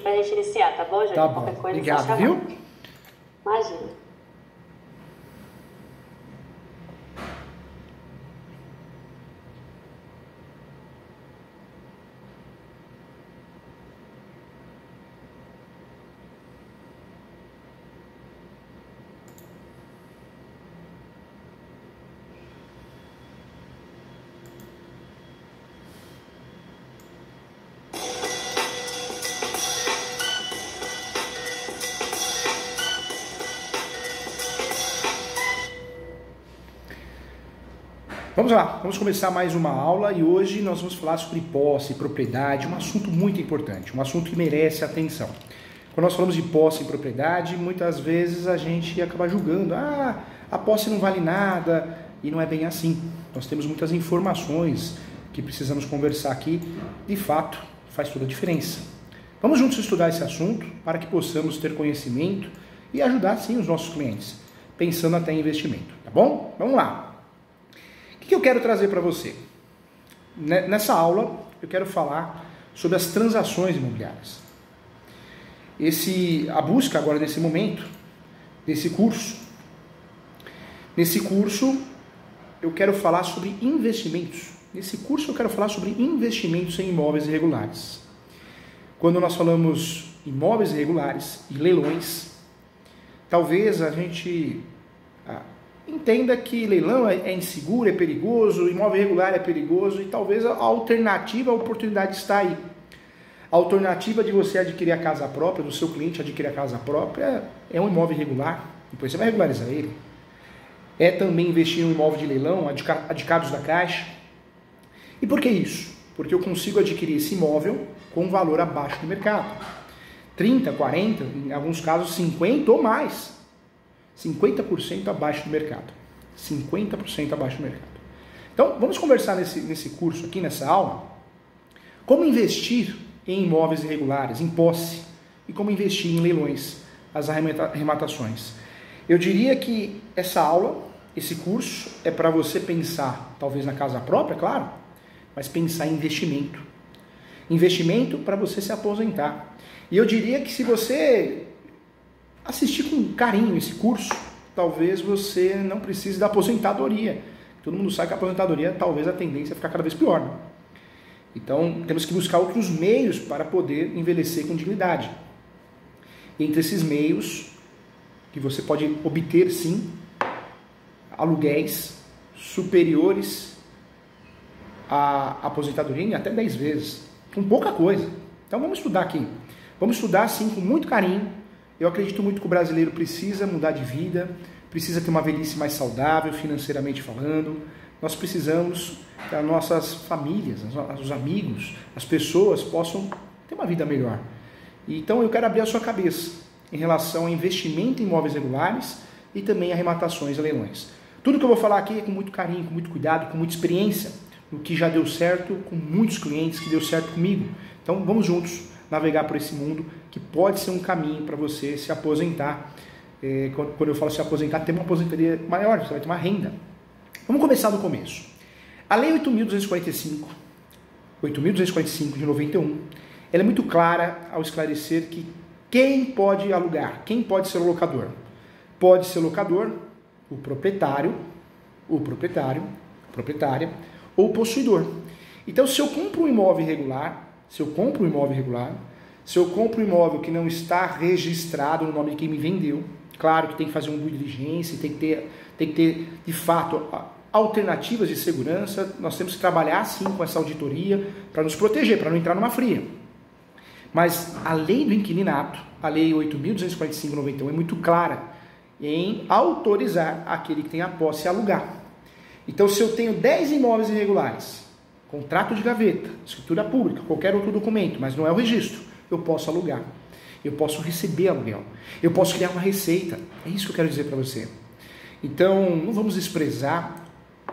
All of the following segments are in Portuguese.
pra gente iniciar, tá bom, Júlio? Tá bom, Qualquer coisa, obrigado, viu? Imagina. Vamos lá, vamos começar mais uma aula e hoje nós vamos falar sobre posse e propriedade, um assunto muito importante, um assunto que merece atenção. Quando nós falamos de posse e propriedade, muitas vezes a gente acaba julgando, a posse não vale nada, e não é bem assim. Nós temos muitas informações que precisamos conversar aqui, de fato, faz toda a diferença. Vamos juntos estudar esse assunto para que possamos ter conhecimento e ajudar sim os nossos clientes, pensando até em investimento, tá bom? Vamos lá. O que eu quero trazer para você? Nessa aula, eu quero falar sobre as transações imobiliárias. A busca agora, nesse momento, desse curso. Nesse curso, eu quero falar sobre investimentos. Nesse curso, eu quero falar sobre investimentos em imóveis irregulares. Quando nós falamos imóveis irregulares e leilões, talvez a gente entenda que leilão é inseguro, é perigoso, imóvel irregular é perigoso e talvez a alternativa, a oportunidade está aí. A alternativa de você adquirir a casa própria, do seu cliente adquirir a casa própria, é um imóvel irregular, depois você vai regularizar ele. É também investir em um imóvel de leilão, adicados da Caixa. E por que isso? Porque eu consigo adquirir esse imóvel com um valor abaixo do mercado. 30, 40, em alguns casos 50 ou mais. 50% abaixo do mercado. 50% abaixo do mercado. Então, vamos conversar nesse curso aqui, nessa aula, como investir em imóveis irregulares, em posse, e como investir em leilões, as arrematações. Eu diria que essa aula, esse curso, é para você pensar, talvez na casa própria, claro, mas pensar em investimento. Investimento para você se aposentar. E eu diria que se você assistir com carinho esse curso, talvez você não precise da aposentadoria. Todo mundo sabe que a aposentadoria, talvez a tendência é ficar cada vez pior, né? Então, temos que buscar outros meios para poder envelhecer com dignidade. E entre esses meios, que você pode obter, sim, aluguéis superiores à aposentadoria em até 10 vezes, com pouca coisa. Então, vamos estudar aqui. Vamos estudar, sim, com muito carinho. Eu acredito muito que o brasileiro precisa mudar de vida, precisa ter uma velhice mais saudável, financeiramente falando. Nós precisamos que as nossas famílias, os amigos, as pessoas possam ter uma vida melhor. Então eu quero abrir a sua cabeça em relação ao investimento em imóveis regulares e também arrematações e leilões. Tudo que eu vou falar aqui é com muito carinho, com muito cuidado, com muita experiência, o que já deu certo com muitos clientes, que deu certo comigo. Então vamos juntos navegar por esse mundo que pode ser um caminho para você se aposentar. Quando eu falo se aposentar, ter uma aposentadoria maior, você vai ter uma renda. Vamos começar do começo. A Lei 8.245 de 91, ela é muito clara ao esclarecer que quem pode alugar, quem pode ser o locador? Pode ser o locador, o proprietária ou o possuidor. Então, se eu compro um imóvel irregular, se eu compro um imóvel que não está registrado no nome de quem me vendeu, claro que tem que fazer uma due diligência, tem que ter, de fato, alternativas de segurança. Nós temos que trabalhar, sim, com essa auditoria para nos proteger, para não entrar numa fria. Mas a lei do inquilinato, a lei 8.245/91, é muito clara em autorizar aquele que tem a posse a alugar. Então, se eu tenho 10 imóveis irregulares, contrato de gaveta, escritura pública, qualquer outro documento, mas não é o registro, eu posso alugar. Eu posso receber aluguel. Eu posso criar uma receita. É isso que eu quero dizer para você. Então, não vamos desprezar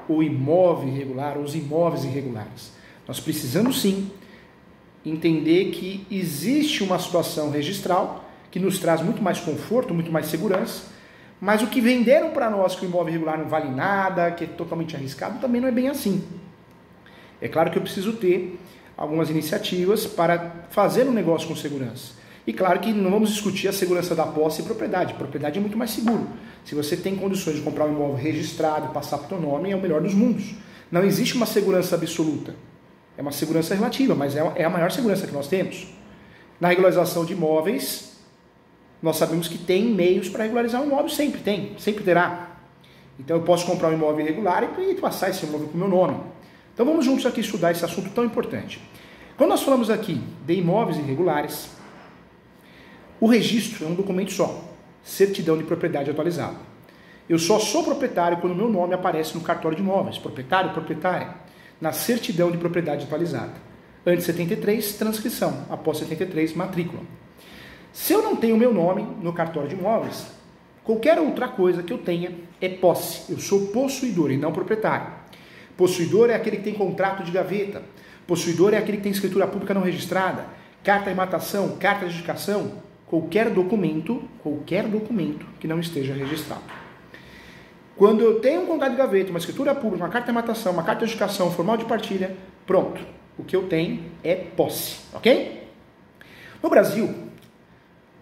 o imóvel irregular, os imóveis irregulares. Nós precisamos, sim, entender que existe uma situação registral que nos traz muito mais conforto, muito mais segurança, mas o que venderam para nós que o imóvel irregular não vale nada, que é totalmente arriscado, também não é bem assim. É claro que eu preciso ter algumas iniciativas para fazer um negócio com segurança. E claro que não vamos discutir a segurança da posse e propriedade. Propriedade é muito mais seguro. Se você tem condições de comprar um imóvel registrado e passar para o teu nome, é o melhor dos mundos. Não existe uma segurança absoluta. É uma segurança relativa, mas é a maior segurança que nós temos. Na regularização de imóveis, nós sabemos que tem meios para regularizar um imóvel, sempre tem, sempre terá. Então eu posso comprar um imóvel irregular e passar esse imóvel para o meu nome. Então vamos juntos aqui estudar esse assunto tão importante. Quando nós falamos aqui de imóveis irregulares, o registro é um documento só, certidão de propriedade atualizada. Eu só sou proprietário quando o meu nome aparece no cartório de imóveis, proprietário, proprietária, na certidão de propriedade atualizada. Antes 73, transcrição, após 73, matrícula. Se eu não tenho o meu nome no cartório de imóveis, qualquer outra coisa que eu tenha é posse. Eu sou possuidor e não proprietário. Possuidor é aquele que tem contrato de gaveta. Possuidor é aquele que tem escritura pública não registrada, carta de matação, carta de adjudicação, qualquer documento que não esteja registrado. Quando eu tenho um contrato de gaveta, uma escritura pública, uma carta de matação, uma carta de adjudicação, formal de partilha, pronto. O que eu tenho é posse, ok? No Brasil,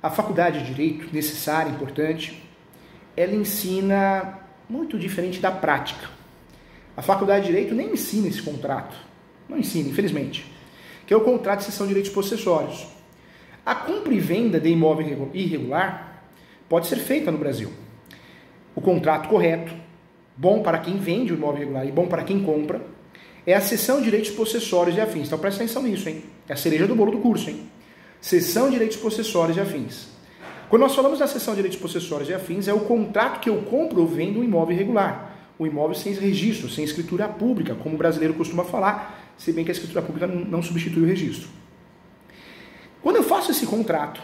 a faculdade de Direito, necessária, importante, ela ensina muito diferente da prática. A faculdade de Direito nem ensina esse contrato. Não ensina, infelizmente. Que é o contrato de cessão de direitos possessórios. A compra e venda de imóvel irregular pode ser feita no Brasil. O contrato correto, bom para quem vende o imóvel irregular e bom para quem compra, é a cessão de direitos possessórios e afins. Então presta atenção nisso, hein? É a cereja do bolo do curso, hein? Cessão de direitos possessórios e afins. Quando nós falamos da cessão de direitos possessórios e afins, é o contrato que eu compro ou vendo um imóvel irregular. O imóvel sem registro, sem escritura pública, como o brasileiro costuma falar, se bem que a escritura pública não substitui o registro. Quando eu faço esse contrato,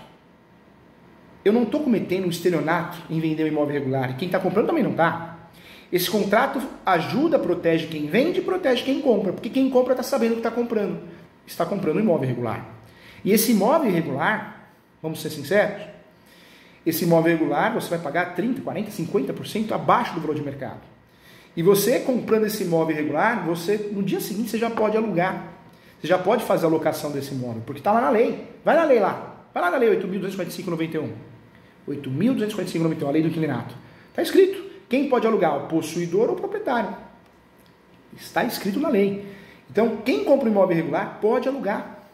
eu não estou cometendo um estelionato em vender um imóvel irregular, e quem está comprando também não está. Esse contrato ajuda, protege quem vende e protege quem compra, porque quem compra está sabendo o que está comprando. Está comprando um imóvel irregular. E esse imóvel irregular, vamos ser sinceros, esse imóvel irregular você vai pagar 30%, 40%, 50% abaixo do valor de mercado. E você comprando esse imóvel irregular, no dia seguinte você já pode alugar. Você já pode fazer a locação desse imóvel, porque está lá na lei. Vai na lei lá. Vai lá na lei 8.245/91. 8.245/91, a lei do inquilinato. Está escrito. Quem pode alugar? O possuidor ou o proprietário. Está escrito na lei. Então, quem compra um imóvel irregular pode alugar.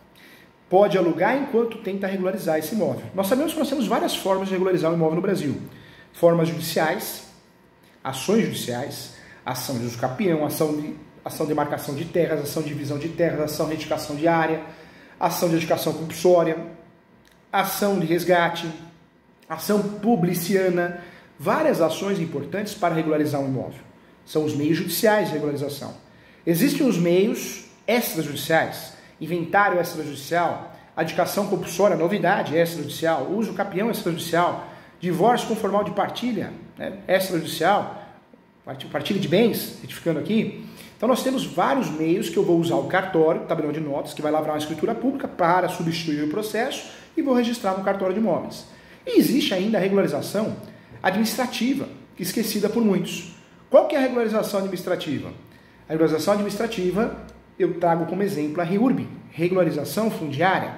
Pode alugar enquanto tenta regularizar esse imóvel. Nós sabemos que nós temos várias formas de regularizar o imóvel no Brasil. Formas judiciais, ações judiciais, ação de usucapião, ação de marcação de terras, ação de divisão de terras, ação de retificação de área, ação de edificação compulsória, ação de resgate, ação publiciana, várias ações importantes para regularizar um imóvel. São os meios judiciais de regularização. Existem os meios extrajudiciais, inventário extrajudicial, adjudicação compulsória, novidade extrajudicial, uso capião extrajudicial, divórcio com formal de partilha, extrajudicial, partilha de bens, retificando aqui. Então nós temos vários meios que eu vou usar o cartório, tabelião de notas, que vai lavrar uma escritura pública para substituir o processo e vou registrar no cartório de imóveis. E existe ainda a regularização administrativa, esquecida por muitos. Qual que é a regularização administrativa? A regularização administrativa, eu trago como exemplo a REURB, regularização fundiária.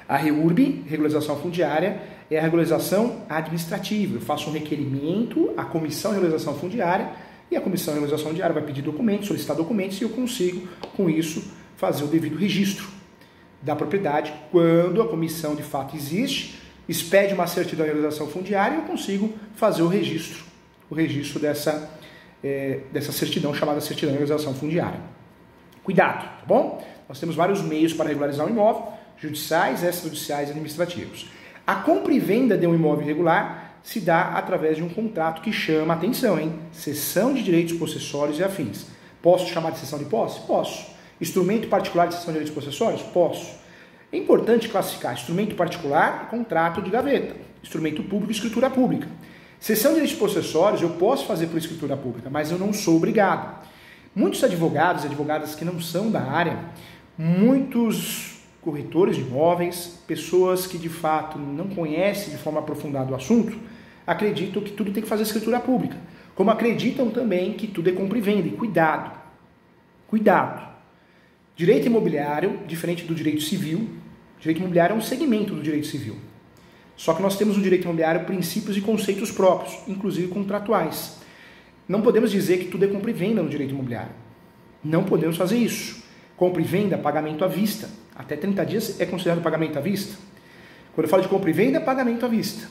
A REURB, regularização fundiária, é a regularização administrativa. Eu faço um requerimento à Comissão de Regularização Fundiária e a Comissão de Regularização Fundiária vai pedir documentos, solicitar documentos e eu consigo, com isso, fazer o devido registro da propriedade. Quando a comissão de fato existe, expede uma certidão de regularização fundiária e eu consigo fazer o registro dessa certidão chamada certidão de regularização fundiária. Cuidado, tá bom? Nós temos vários meios para regularizar um imóvel, judiciais, extrajudiciais e administrativos. A compra e venda de um imóvel irregular se dá através de um contrato que chama atenção, hein? Cessão de direitos possessórios e afins. Posso chamar de cessão de posse? Posso. Instrumento particular de cessão de direitos possessórios? Posso. É importante classificar instrumento particular, contrato de gaveta, instrumento público, escritura pública. Cessão de direitos possessórios eu posso fazer por escritura pública, mas eu não sou obrigado. Muitos advogados e advogadas que não são da área, muitos corretores de imóveis, pessoas que de fato não conhecem de forma aprofundada o assunto, acreditam que tudo tem que fazer escritura pública. Como acreditam também que tudo é compra e venda. E cuidado, cuidado. Direito imobiliário, diferente do direito civil, Direito imobiliário é um segmento do direito civil. Só que nós temos no direito imobiliário princípios e conceitos próprios, inclusive contratuais. Não podemos dizer que tudo é compra e venda no direito imobiliário. Não podemos fazer isso. Compra e venda, pagamento à vista. Até 30 dias é considerado pagamento à vista. Quando eu falo de compra e venda, pagamento à vista.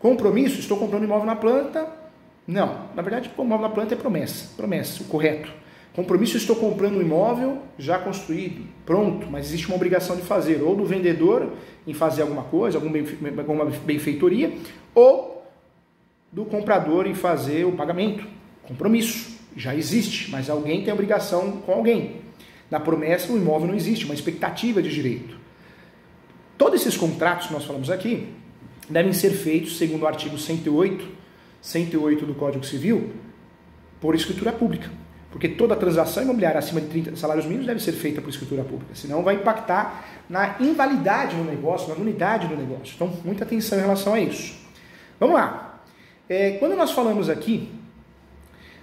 Compromisso, estou comprando imóvel na planta. Não, na verdade, o imóvel na planta é promessa, o correto. Compromisso, estou comprando um imóvel já construído, pronto, mas existe uma obrigação de fazer, ou do vendedor em fazer alguma coisa, alguma benfeitoria, ou do comprador em fazer o pagamento. Compromisso, já existe, mas alguém tem obrigação com alguém. Na promessa, o imóvel não existe, uma expectativa de direito. Todos esses contratos que nós falamos aqui devem ser feitos, segundo o artigo 108 do Código Civil, por escritura pública. Porque toda transação imobiliária acima de 30 salários mínimos deve ser feita por escritura pública, senão vai impactar na invalidade do negócio, na nulidade do negócio. Então, muita atenção em relação a isso. Vamos lá. Quando nós falamos aqui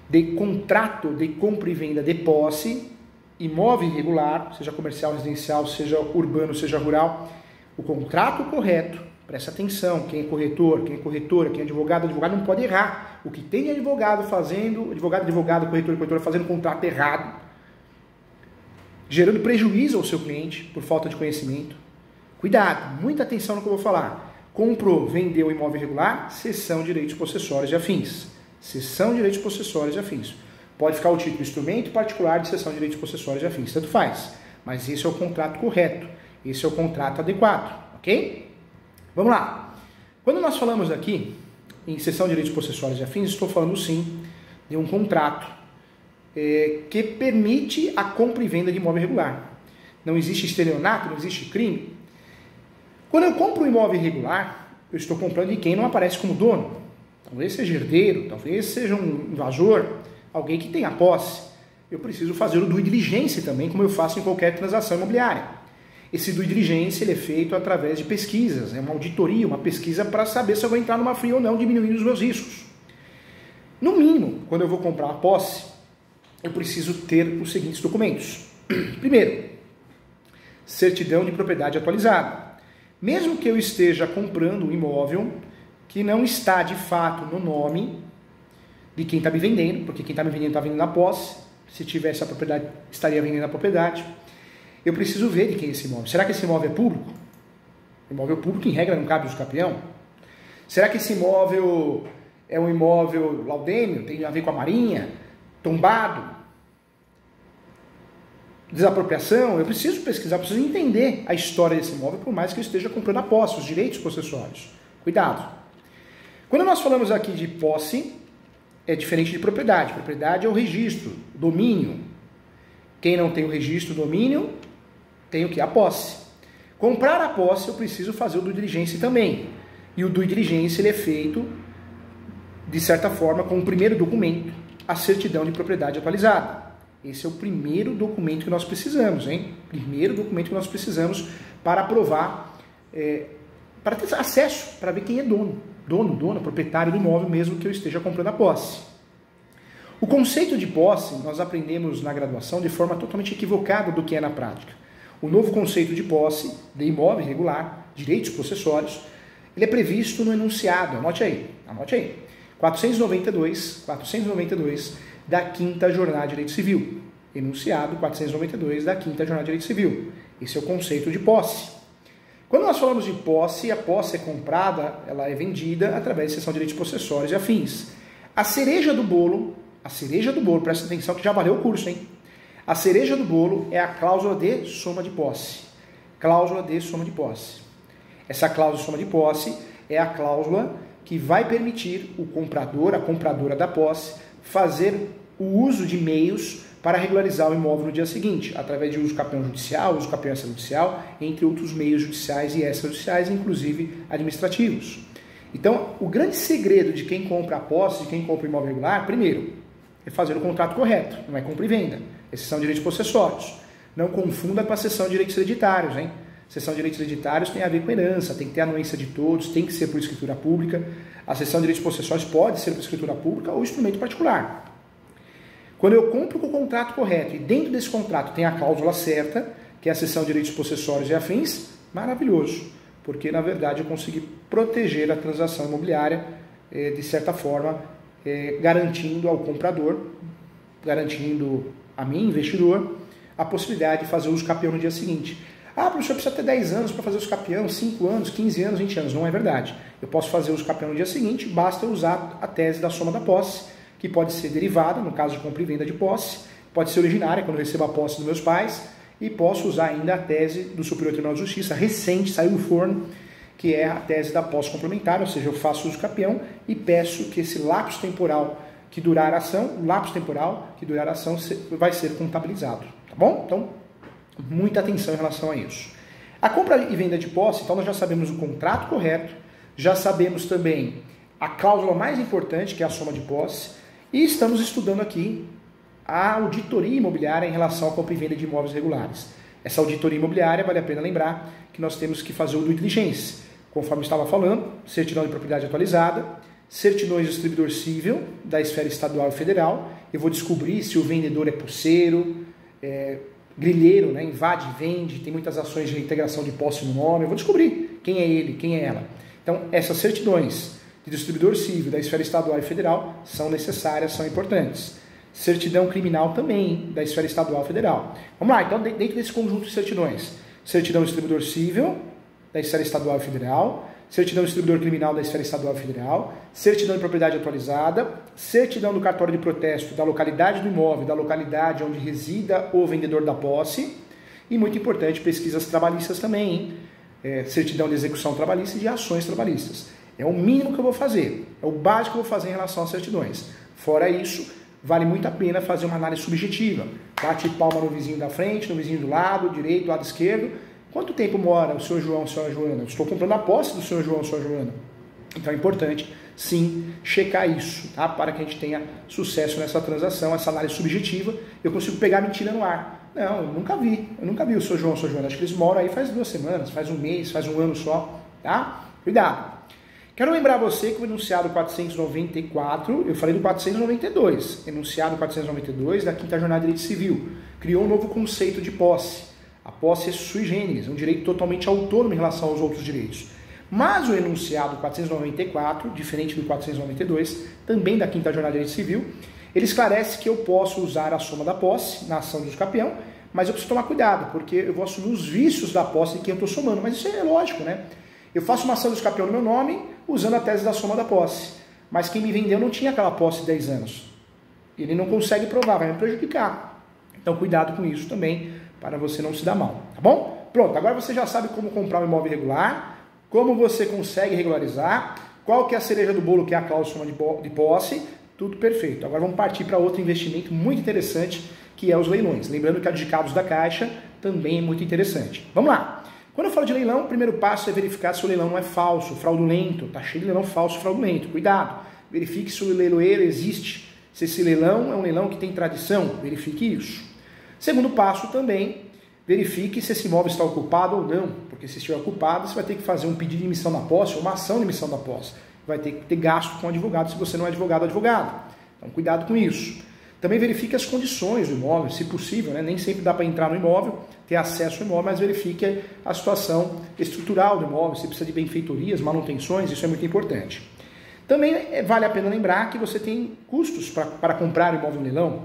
de contrato de compra e venda de posse, imóvel irregular, seja comercial, residencial, seja urbano, seja rural, o contrato correto, presta atenção, quem é corretor, quem é corretora, quem é advogado não pode errar. O que tem de advogado fazendo, corretor fazendo contrato errado, gerando prejuízo ao seu cliente por falta de conhecimento. Cuidado, muita atenção no que eu vou falar. Comprou, vendeu imóvel irregular, cessão de direitos possessórios e afins. Cessão de direitos possessórios e afins. Pode ficar o título instrumento particular de cessão de direitos possessórios e afins, tanto faz. Mas esse é o contrato correto, esse é o contrato adequado, ok? Vamos lá. Quando nós falamos aqui em cessão de direitos possessórios e afins, estou falando sim de um contrato que permite a compra e venda de imóvel irregular. Não existe estelionato, não existe crime. Quando eu compro um imóvel irregular, eu estou comprando de quem não aparece como dono. Talvez seja herdeiro, talvez seja um invasor, alguém que tenha posse. Eu preciso fazer o due diligence também, como eu faço em qualquer transação imobiliária. Esse due diligence ele é feito através de pesquisas, é uma auditoria, uma pesquisa para saber se eu vou entrar numa FRIA ou não, diminuindo os meus riscos. No mínimo, quando eu vou comprar uma posse, eu preciso ter os seguintes documentos. Primeiro, certidão de propriedade atualizada. Mesmo que eu esteja comprando um imóvel que não está de fato no nome de quem está me vendendo, porque quem está me vendendo está vendendo a posse, se tivesse a propriedade, estaria vendendo a propriedade. Eu preciso ver de quem é esse imóvel. Será que esse imóvel é público? Imóvel público, em regra, não cabe uso capião. Será que esse imóvel é um imóvel laudêmio, tem a ver com a marinha, tombado, desapropriação? Eu preciso pesquisar, preciso entender a história desse imóvel, por mais que eu esteja comprando a posse, os direitos possessórios. Cuidado. Quando nós falamos aqui de posse, é diferente de propriedade. Propriedade é o registro, domínio. Quem não tem o registro, domínio, tem o que? A posse. Comprar a posse, eu preciso fazer o due diligence também. E o due diligence ele é feito, de certa forma, com o primeiro documento, a certidão de propriedade atualizada. Esse é o primeiro documento que nós precisamos, hein? Primeiro documento que nós precisamos para aprovar, para ter acesso, para ver quem é dona, proprietário do imóvel, mesmo que eu esteja comprando a posse. O conceito de posse nós aprendemos na graduação de forma totalmente equivocada do que é na prática. O novo conceito de posse, de imóvel irregular, direitos possessórios, ele é previsto no enunciado, anote aí, 492 da 5ª Jornada de Direito Civil. Enunciado 492 da 5ª Jornada de Direito Civil. Esse é o conceito de posse. Quando nós falamos de posse, a posse é comprada, ela é vendida através de cessão de direitos possessórios e afins. A cereja do bolo, presta atenção que já valeu o curso, hein? A cereja do bolo é a cláusula de soma de posse. Cláusula de soma de posse. Essa cláusula de soma de posse é a cláusula que vai permitir o comprador, a compradora da posse, fazer o uso de meios para regularizar o imóvel no dia seguinte, através de uso capião judicial, uso capião extrajudicial, entre outros meios judiciais e extrajudiciais, inclusive administrativos. Então, o grande segredo de quem compra a posse, de quem compra o imóvel regular, primeiro, é fazer o contrato correto, não é compra e venda, é cessão de direitos possessórios. Não confunda com a cessão de direitos hereditários, hein? Cessão de direitos hereditários tem a ver com herança, tem que ter a anuência de todos, tem que ser por escritura pública. A cessão de direitos possessórios pode ser por escritura pública ou instrumento particular. Quando eu compro com o contrato correto e dentro desse contrato tem a cláusula certa, que é a cessão de direitos possessórios e afins, Maravilhoso, porque na verdade eu consegui proteger a transação imobiliária de certa forma, garantindo ao comprador, garantindo a mim, investidor, a possibilidade de fazer uso capião no dia seguinte. Ah, professor, precisa ter 10 anos para fazer uso capião, 5 anos, 15 anos, 20 anos. Não é verdade. Eu posso fazer uso capião no dia seguinte, basta usar a tese da soma da posse, que pode ser derivada, no caso de compra e venda de posse, pode ser originária, quando eu recebo a posse dos meus pais, e posso usar ainda a tese do Superior Tribunal de Justiça, recente, saiu do forno, que é a tese da posse complementar, ou seja, eu faço uso capião e peço que esse lapso temporal que durar a ação, vai ser contabilizado, tá bom? Então, muita atenção em relação a isso. A compra e venda de posse, então nós já sabemos o contrato correto, já sabemos também a cláusula mais importante, que é a soma de posse, e estamos estudando aqui a auditoria imobiliária em relação à compra e venda de imóveis regulares. Essa auditoria imobiliária, vale a pena lembrar que nós temos que fazer o due diligence, conforme estava falando, certidão de propriedade atualizada, certidões de distribuidor civil da esfera estadual e federal. Eu vou descobrir se o vendedor é pulseiro, grilheiro, né, invade e vende, tem muitas ações de integração de posse no nome. Eu vou descobrir quem é ele, quem é ela. Então, essas certidões de distribuidor civil da esfera estadual e federal são necessárias, são importantes. Certidão criminal também da esfera estadual e federal. Vamos lá, então, dentro desse conjunto de certidões, certidão de distribuidor civil da esfera estadual e federal, certidão de distribuidor criminal da esfera estadual e federal, certidão de propriedade atualizada, certidão do cartório de protesto da localidade do imóvel, da localidade onde resida o vendedor da posse, e muito importante, pesquisas trabalhistas também, certidão de execução trabalhista e de ações trabalhistas. É o mínimo que eu vou fazer, é o básico que eu vou fazer em relação às certidões. Fora isso, vale muito a pena fazer uma análise subjetiva. Bate palma no vizinho da frente, no vizinho do lado, direito, lado esquerdo. Quanto tempo mora o senhor João, a senhora Joana? Eu estou comprando a posse do senhor João, a senhora Joana. Então é importante, sim, checar isso, tá? Para que a gente tenha sucesso nessa transação, essa análise subjetiva. Eu consigo pegar mentira no ar. Não, eu nunca vi o senhor João, a senhora Joana. Acho que eles moram aí faz 2 semanas, faz um mês, faz um ano só, tá? Cuidado. Quero lembrar você que o enunciado 494, eu falei do 492, enunciado 492 da 5ª Jornada de Direito Civil, criou um novo conceito de posse. A posse é sui generis, é um direito totalmente autônomo em relação aos outros direitos. Mas o enunciado 494, diferente do 492, também da 5ª Jornada de Direito Civil, ele esclarece que eu posso usar a soma da posse na ação de uso capião, mas eu preciso tomar cuidado, porque eu vou assumir os vícios da posse de quem eu estou somando. Mas isso é lógico, né? Eu faço uma ação de uso capião no meu nome, usando a tese da soma da posse. Mas quem me vendeu não tinha aquela posse de 10 anos. Ele não consegue provar, vai me prejudicar. Então cuidado com isso também, para você não se dar mal, tá bom? Pronto, agora você já sabe como comprar um imóvel irregular, como você consegue regularizar, qual que é a cereja do bolo, que é a cláusula de posse, tudo perfeito. Agora vamos partir para outro investimento muito interessante, que é os leilões. Lembrando que adjudicados da Caixa também é muito interessante. Vamos lá. Quando eu falo de leilão, o primeiro passo é verificar se o leilão não é falso, fraudulento. Tá cheio de leilão falso, fraudulento. Cuidado. Verifique se o leiloeiro existe. Se esse leilão é um leilão que tem tradição, verifique isso. Segundo passo também, verifique se esse imóvel está ocupado ou não. Porque se estiver ocupado, você vai ter que fazer um pedido de emissão da posse ou uma ação de emissão da posse. Vai ter que ter gasto com advogado se você não é advogado ou advogado. Então cuidado com isso. Também verifique as condições do imóvel, se possível, né? Nem sempre dá para entrar no imóvel, ter acesso ao imóvel, mas verifique a situação estrutural do imóvel, se precisa de benfeitorias, manutenções, isso é muito importante. Também vale a pena lembrar que você tem custos para comprar o imóvel no leilão,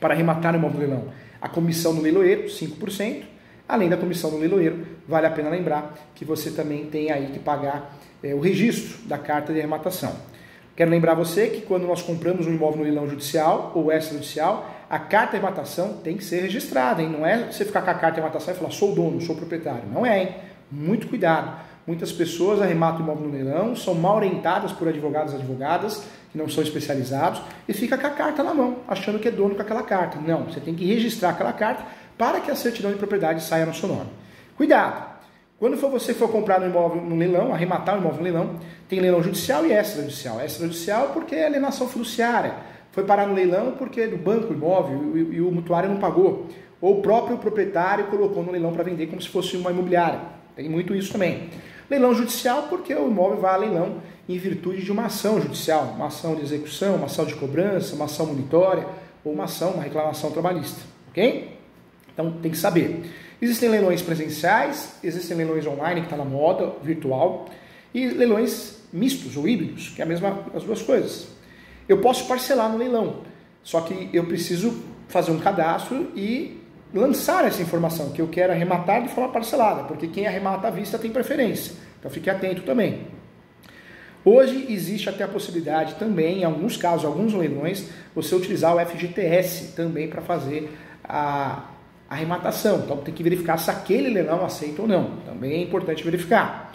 para arrematar o imóvel no leilão. A comissão do leiloeiro, 5%, além da comissão do leiloeiro, vale a pena lembrar que você também tem aí que pagar o registro da carta de arrematação. Quero lembrar você que quando nós compramos um imóvel no leilão judicial ou extrajudicial, a carta de arrematação tem que ser registrada, hein? Não é você ficar com a carta de arrematação e falar, sou o dono, sou o proprietário. Não é, hein? Muito cuidado. Muitas pessoas arrematam o imóvel no leilão, são mal orientadas por advogados e advogadas, que não são especializados, e fica com a carta na mão, achando que é dono com aquela carta. Não, você tem que registrar aquela carta para que a certidão de propriedade saia no seu nome. Cuidado! Quando você for comprar um imóvel no leilão, arrematar um imóvel no leilão, tem leilão judicial e extrajudicial. Extrajudicial porque é alienação fiduciária. Foi parar no leilão porque do banco o imóvel e o mutuário não pagou. Ou o próprio proprietário colocou no leilão para vender como se fosse uma imobiliária. Tem muito isso também. Leilão judicial porque o imóvel vai a leilão em virtude de uma ação judicial. Uma ação de execução, uma ação de cobrança, uma ação monitória ou uma reclamação trabalhista. Ok? Então tem que saber. Existem leilões presenciais, existem leilões online, que está na moda, virtual, e leilões mistos ou híbridos, que é as duas coisas. Eu posso parcelar no leilão, só que eu preciso fazer um cadastro e lançar essa informação, que eu quero arrematar de forma parcelada, porque quem arremata à vista tem preferência. Então fique atento também. Hoje existe até a possibilidade também, em alguns casos, alguns leilões, você utilizar o FGTS também para fazer a arrematação. Então tem que verificar se aquele leilão aceita ou não. Também é importante verificar.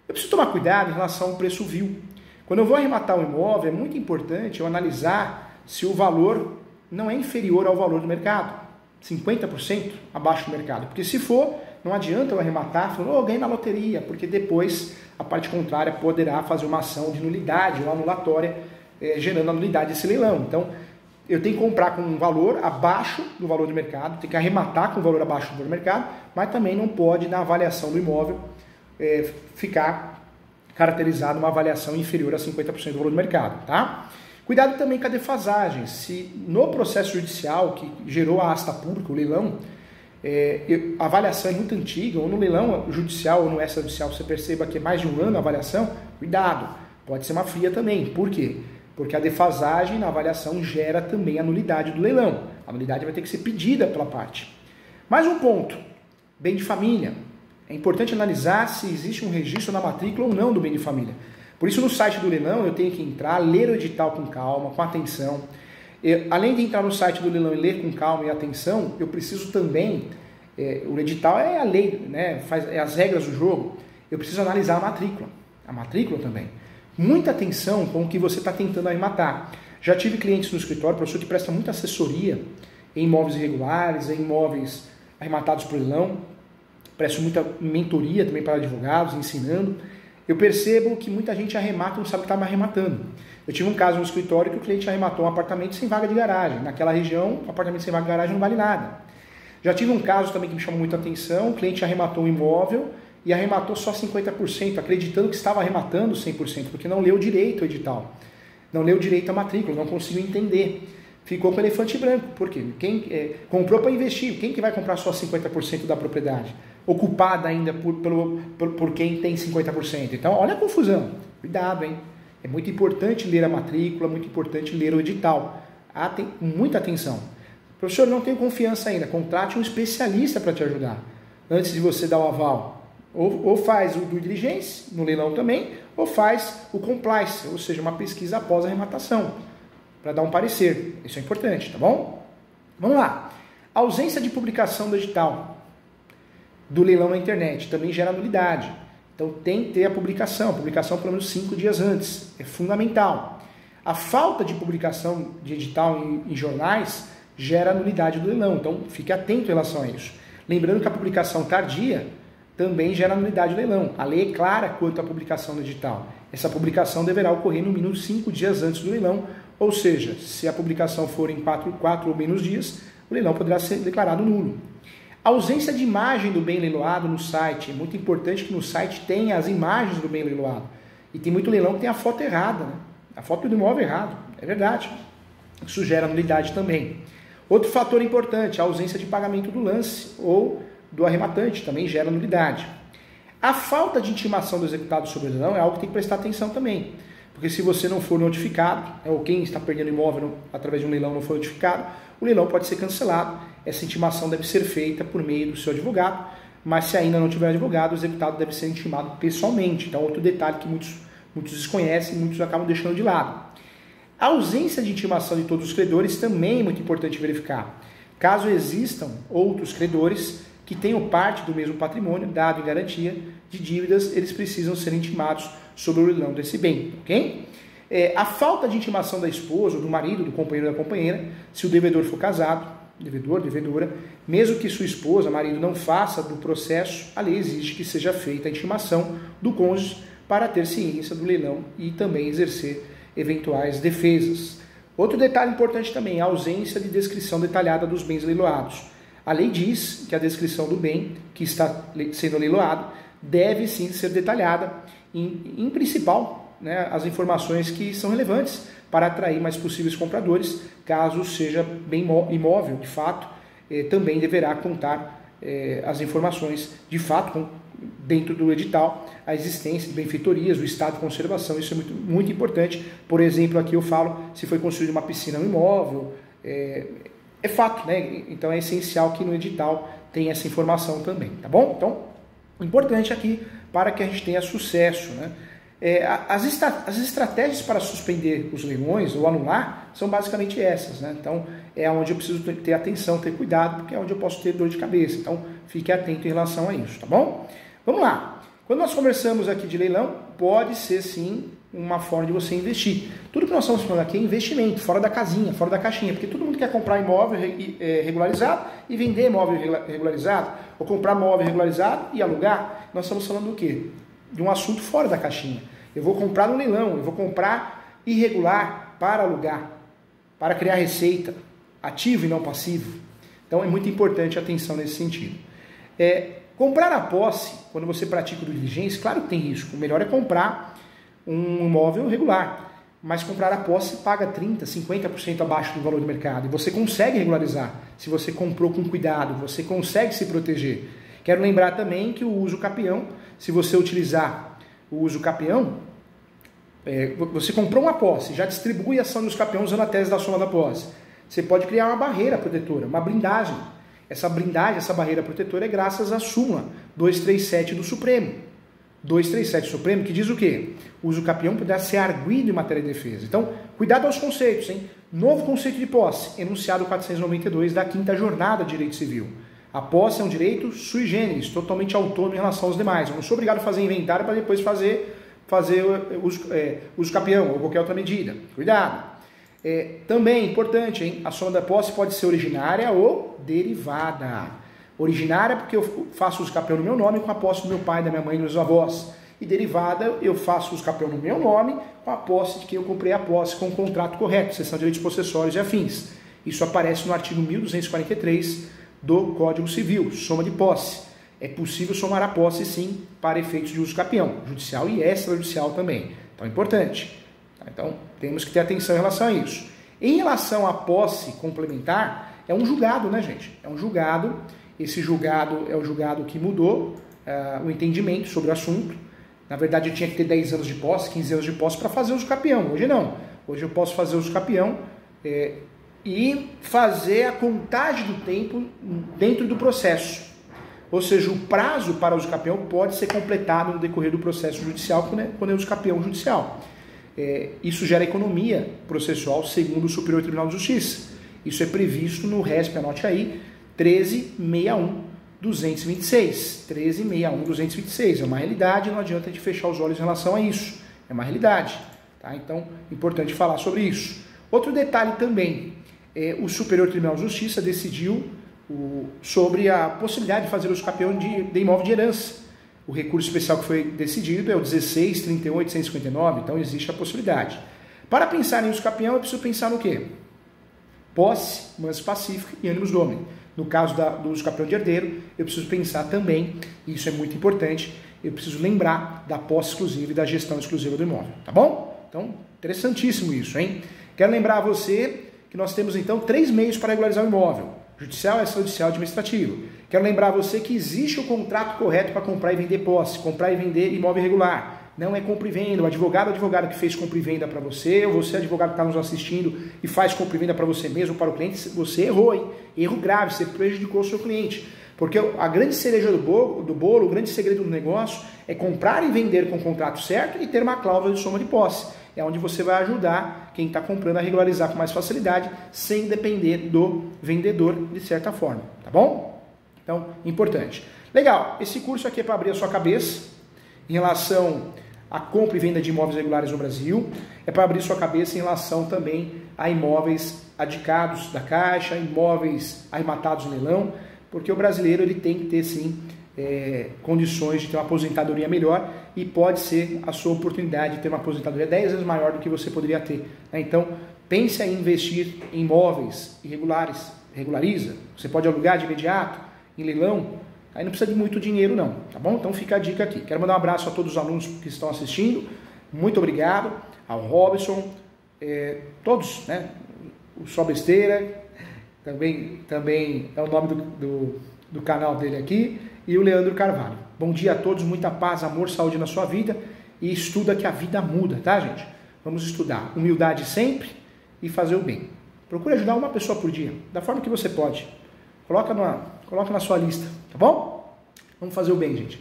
Eu preciso tomar cuidado em relação ao preço vil. Quando eu vou arrematar um imóvel, é muito importante eu analisar se o valor não é inferior ao valor do mercado, 50% abaixo do mercado. Porque se for, não adianta eu arrematar falando, eu ganhei na loteria, porque depois a parte contrária poderá fazer uma ação de nulidade ou anulatória, gerando a nulidade desse leilão. Então, eu tenho que comprar com um valor abaixo do valor do mercado, tenho que arrematar com um valor abaixo do valor do mercado, mas também não pode, na avaliação do imóvel, ficar caracterizado uma avaliação inferior a 50% do valor do mercado, tá? Cuidado também com a defasagem. Se no processo judicial que gerou a asta pública, o leilão, a avaliação é muito antiga, ou no leilão judicial ou no extrajudicial você perceba que é mais de um ano a avaliação, cuidado, pode ser uma fria também. Por quê? Porque a defasagem na avaliação gera também a nulidade do leilão. A nulidade vai ter que ser pedida pela parte. Mais um ponto, bem de família. É importante analisar se existe um registro na matrícula ou não do bem de família. Por isso, no site do leilão, eu tenho que entrar, ler o edital com calma, com atenção. Além de entrar no site do leilão e ler com calma e atenção, eu preciso também, o edital é a lei, né? É as regras do jogo, eu preciso analisar a matrícula também. Muita atenção com o que você está tentando arrematar. Já tive clientes no escritório, professor, que presta muita assessoria em imóveis irregulares, em imóveis arrematados por leilão, presto muita mentoria também para advogados, ensinando. Eu percebo que muita gente arremata e não sabe o que está arrematando. Eu tive um caso no escritório que o cliente arrematou um apartamento sem vaga de garagem. Naquela região, um apartamento sem vaga de garagem não vale nada. Já tive um caso também que me chamou muita atenção. O cliente arrematou um imóvel e arrematou só 50%, acreditando que estava arrematando 100%, porque não leu direito o edital. Não leu direito a matrícula, não conseguiu entender. Ficou com elefante branco. Por quê? Quem comprou para investir. Quem que vai comprar só 50% da propriedade? Ocupada ainda por quem tem 50%. Então, olha a confusão. Cuidado, hein? É muito importante ler a matrícula, muito importante ler o edital. Muita atenção. Professor, não tenho confiança ainda. Contrate um especialista para te ajudar. Antes de você dar o aval. Ou faz o due diligence, no leilão também, ou faz o compliance, ou seja, uma pesquisa após a arrematação, para dar um parecer. Isso é importante, tá bom? Vamos lá. A ausência de publicação do edital do leilão na internet também gera nulidade. Então tem que ter a publicação pelo menos 5 dias antes, é fundamental. A falta de publicação de edital em jornais gera nulidade do leilão, então fique atento em relação a isso. Lembrando que a publicação tardia também gera nulidade do leilão. A lei é clara quanto à publicação do edital. Essa publicação deverá ocorrer no mínimo 5 dias antes do leilão, ou seja, se a publicação for em 4 ou menos dias, o leilão poderá ser declarado nulo. A ausência de imagem do bem leiloado no site. É muito importante que no site tenha as imagens do bem leiloado. E tem muito leilão que tem a foto errada, né? A foto do imóvel errado. É verdade. Isso gera nulidade também. Outro fator importante, a ausência de pagamento do lance ou do arrematante, também gera nulidade. A falta de intimação do executado sobre o leilão é algo que tem que prestar atenção também. Porque se você não for notificado, ou quem está perdendo imóvel através de um leilão não for notificado, o leilão pode ser cancelado. Essa intimação deve ser feita por meio do seu advogado, mas se ainda não tiver advogado, o executado deve ser intimado pessoalmente. Então, outro detalhe que muitos desconhecem e muitos acabam deixando de lado. A ausência de intimação de todos os credores também é muito importante verificar. Caso existam outros credores que tenham parte do mesmo patrimônio, dado em garantia de dívidas, eles precisam ser intimados sobre o leilão desse bem, ok? A falta de intimação da esposa, do marido, do companheiro ou da companheira, se o devedor for casado, devedor, devedora, mesmo que sua esposa, marido, não faça do processo, a lei exige que seja feita a intimação do cônjuge para ter ciência do leilão e também exercer eventuais defesas. Outro detalhe importante também, a ausência de descrição detalhada dos bens leiloados. A lei diz que a descrição do bem que está sendo leiloado deve sim ser detalhada, em principal, né, as informações que são relevantes para atrair mais possíveis compradores. Caso seja bem imóvel, de fato, também deverá contar as informações de fato dentro do edital, a existência de benfeitorias, o estado de conservação, isso é muito, muito importante. Por exemplo, aqui eu falo se foi construída uma piscina no imóvel, é fato, né? Então é essencial que no edital tenha essa informação também, tá bom? Então, importante aqui para que a gente tenha sucesso, né? As estratégias para suspender os leilões ou anular são basicamente essas, né? Então é onde eu preciso ter atenção, ter cuidado, porque é onde eu posso ter dor de cabeça. Então fique atento em relação a isso, tá bom? Vamos lá. Quando nós conversamos aqui de leilão, pode ser sim uma forma de você investir. Tudo que nós estamos falando aqui é investimento, fora da casinha, fora da caixinha, porque todo mundo quer comprar imóvel regularizado e vender imóvel regularizado, ou comprar imóvel regularizado e alugar. Nós estamos falando do quê? De um assunto fora da caixinha. Eu vou comprar no leilão, eu vou comprar irregular para alugar, para criar receita, ativo e não passivo. Então é muito importante a atenção nesse sentido. Comprar a posse, quando você pratica o due diligence, claro que tem risco. O melhor é comprar um imóvel regular, mas comprar a posse paga 30%, 50% abaixo do valor do mercado. E você consegue regularizar se você comprou com cuidado, você consegue se proteger. Quero lembrar também que o uso capião, se você utilizar o uso capião, você comprou uma posse, já distribui a ação dos capiões usando a tese da soma da posse. Você pode criar uma barreira protetora, uma blindagem. Essa blindagem, essa barreira protetora é graças à súmula 237 do Supremo. 237 do Supremo que diz o quê? O uso capião poderá ser arguido em matéria de defesa. Então, cuidado aos conceitos, hein? Novo conceito de posse, enunciado 492 da 5ª Jornada de Direito Civil. A posse é um direito sui generis, totalmente autônomo em relação aos demais. Eu não sou obrigado a fazer inventário para depois fazer uso capião ou qualquer outra medida. Cuidado. Também importante, hein? A soma da posse pode ser originária ou derivada. Originária porque eu faço uso capião no meu nome com a posse do meu pai, da minha mãe e dos meus avós. E derivada eu faço uso capião no meu nome com a posse de quem eu comprei a posse com o contrato correto, seção de direitos possessórios e afins. Isso aparece no artigo 1243 do Código Civil, soma de posse. É possível somar a posse sim para efeitos de uso capião, judicial e extrajudicial também. Então é importante. Então, temos que ter atenção em relação a isso. Em relação à posse complementar, é um julgado, né, gente? É um julgado. Esse julgado é o julgado que mudou o entendimento sobre o assunto. Na verdade, eu tinha que ter 10 anos de posse, 15 anos de posse para fazer uso capião. Hoje não. Hoje eu posso fazer uso capião e fazer a contagem do tempo dentro do processo. Ou seja, o prazo para uso capião pode ser completado no decorrer do processo judicial, quando é uso capião judicial. Isso gera economia processual segundo o Superior Tribunal de Justiça. Isso é previsto no RESP, anote aí, 13.61.226. 13.61.226. É uma realidade, não adianta a gente fechar os olhos em relação a isso. É uma realidade. Tá? Então, importante falar sobre isso. Outro detalhe também, o Superior Tribunal de Justiça decidiu sobre a possibilidade de fazer uso capião de imóvel de herança. O recurso especial que foi decidido é o 16.31.859, então existe a possibilidade. Para pensar em uso capião, eu preciso pensar no quê? Posse, manso pacífico e ânimos domini. No caso do uso capião de herdeiro, eu preciso pensar também, e isso é muito importante, eu preciso lembrar da posse exclusiva e da gestão exclusiva do imóvel, tá bom? Então, interessantíssimo isso, hein? Quero lembrar a você que nós temos então 3 meios para regularizar o imóvel: judicial, extrajudicial e administrativo. Quero lembrar a você que existe o contrato correto para comprar e vender posse, comprar e vender imóvel irregular. Não é compra e venda. O advogado que fez compra e venda para você, ou você, advogado que está nos assistindo e faz compra e venda para você mesmo, para o cliente, você errou, hein? Erro grave, você prejudicou o seu cliente. Porque a grande cereja do bolo, o grande segredo do negócio é comprar e vender com o contrato certo e ter uma cláusula de soma de posse. É onde você vai ajudar quem está comprando a regularizar com mais facilidade, sem depender do vendedor de certa forma, tá bom? Então, importante. Legal, esse curso aqui é para abrir a sua cabeça em relação à compra e venda de imóveis regulares no Brasil, é para abrir sua cabeça em relação também a imóveis adicados da Caixa, imóveis arrematados no leilão, porque o brasileiro ele tem que ter sim condições de ter uma aposentadoria melhor e pode ser a sua oportunidade de ter uma aposentadoria 10 vezes maior do que você poderia ter. Então, pense em investir em imóveis irregulares, regulariza, você pode alugar de imediato, em leilão, aí não precisa de muito dinheiro não, tá bom? Então fica a dica aqui. Quero mandar um abraço a todos os alunos que estão assistindo, muito obrigado, ao Robson, todos, né? O Só Besteira, também é o nome do canal dele aqui, e o Leandro Carvalho. Bom dia a todos, muita paz, amor, saúde na sua vida, e estuda que a vida muda, tá, gente? Vamos estudar. Humildade sempre e fazer o bem. Procure ajudar uma pessoa por dia, da forma que você pode. Coloca na sua lista, tá bom? Vamos fazer o bem, gente.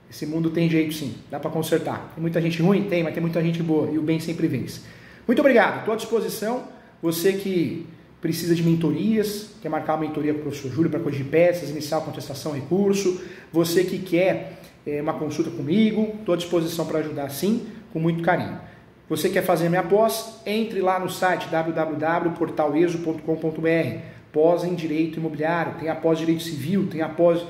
Esse mundo tem jeito sim, dá para consertar. Tem muita gente ruim? Tem, mas tem muita gente boa, e o bem sempre vence. Muito obrigado, estou à disposição. Você que precisa de mentorias, quer marcar uma mentoria com o professor Júlio para corrigir peças, inicial, contestação, recurso. Você que quer uma consulta comigo, estou à disposição para ajudar sim, com muito carinho. Você quer fazer minha pós? Entre lá no site www.portaleso.com.br. Pós em Direito Imobiliário, tem a pós Direito Civil, tem a pós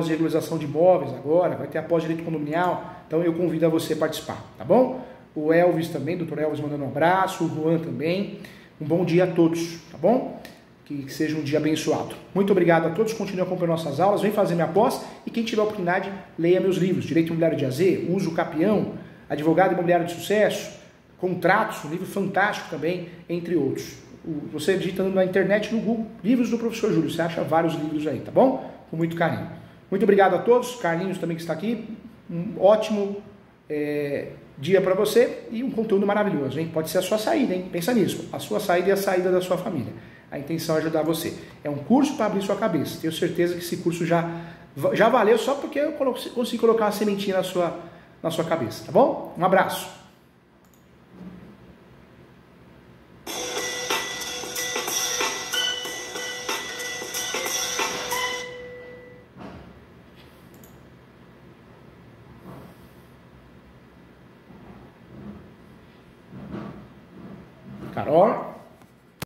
de regularização de imóveis agora, vai ter a pós Direito Condominial, então eu convido a você participar, tá bom? O Elvis também, Dr. Elvis mandando um abraço, o Juan também. Um bom dia a todos, tá bom? Que seja um dia abençoado. Muito obrigado a todos, continue acompanhando nossas aulas, vem fazer minha pós e quem tiver a oportunidade, leia meus livros, Direito Imobiliário de AZ, Uso Capião, Advogado Imobiliário de Sucesso, Contratos, um livro fantástico também, entre outros. Você digitando na internet, no Google, livros do professor Júlio, você acha vários livros aí, tá bom? Com muito carinho. Muito obrigado a todos, Carlinhos também que está aqui, um ótimo dia para você e um conteúdo maravilhoso, hein? Pode ser a sua saída, hein? Pensa nisso, a sua saída e a saída da sua família. A intenção é ajudar você. É um curso para abrir sua cabeça. Tenho certeza que esse curso já valeu só porque eu consegui colocar uma sementinha na sua cabeça, tá bom? Um abraço. Carol.